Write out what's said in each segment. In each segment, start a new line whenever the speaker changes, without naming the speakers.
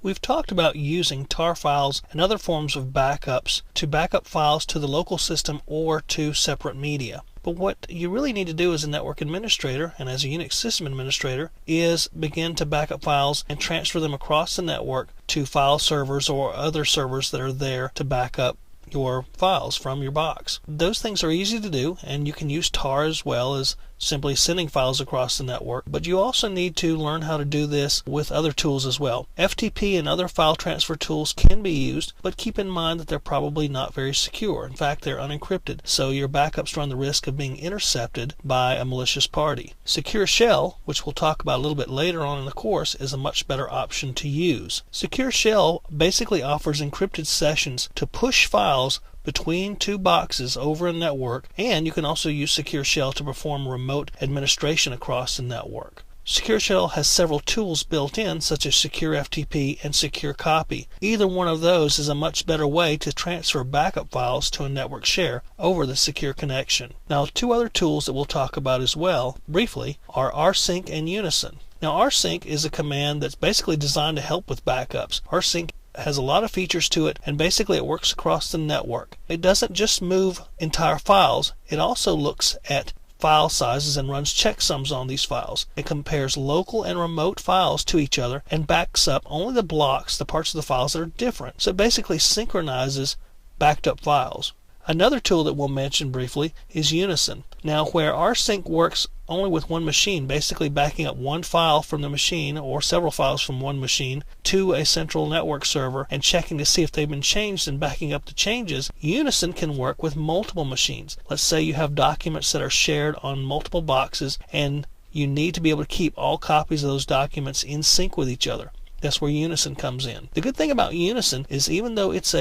We've talked about using tar files and other forms of backups to backup files to the local system or to separate media. But what you really need to do as a network administrator and as a Unix system administrator is begin to back up files and transfer them across the network to file servers or other servers that are there to back up your files from your box. Those things are easy to do, and you can use tar as well as simply sending files across the network, but you also need to learn how to do this with other tools as well. FTP and other file transfer tools can be used, but keep in mind that they're probably not very secure. In fact, they're unencrypted, so your backups run the risk of being intercepted by a malicious party. Secure Shell, which we'll talk about a little bit later on in the course, is a much better option to use. Secure Shell basically offers encrypted sessions to push files between two boxes over a network, and you can also use Secure Shell to perform remote administration across the network. Secure Shell has several tools built in, such as Secure FTP and Secure Copy. Either one of those is a much better way to transfer backup files to a network share over the secure connection. Now, two other tools that we'll talk about as well, briefly, are rsync and Unison. Now, rsync is a command that's basically designed to help with backups. rsync has a lot of features to it, and basically it works across the network. It doesn't just move entire files, it also looks at file sizes and runs checksums on these files. It compares local and remote files to each other and backs up only the blocks, the parts of the files that are different. So it basically synchronizes backed up files. Another tool that we'll mention briefly is Unison. Now, where rsync works only with one machine, basically backing up one file from the machine or several files from one machine to a central network server and checking to see if they've been changed and backing up the changes, Unison can work with multiple machines. Let's say you have documents that are shared on multiple boxes and you need to be able to keep all copies of those documents in sync with each other. That's where Unison comes in. The good thing about Unison is even though it's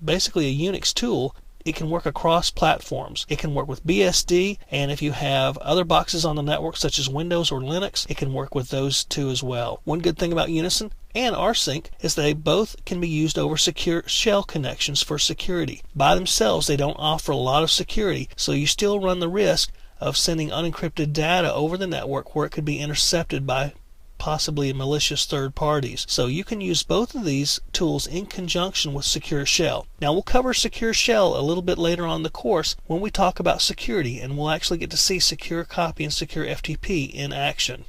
basically a Unix tool, it can work across platforms. It can work with BSD, and if you have other boxes on the network such as Windows or Linux, it can work with those too as well. One good thing about Unison and rsync is they both can be used over secure shell connections for security. By themselves, they don't offer a lot of security, so you still run the risk of sending unencrypted data over the network where it could be intercepted by possibly malicious third parties. So you can use both of these tools in conjunction with Secure Shell. Now, we'll cover Secure Shell a little bit later on in the course when we talk about security, and we'll actually get to see Secure Copy and Secure FTP in action.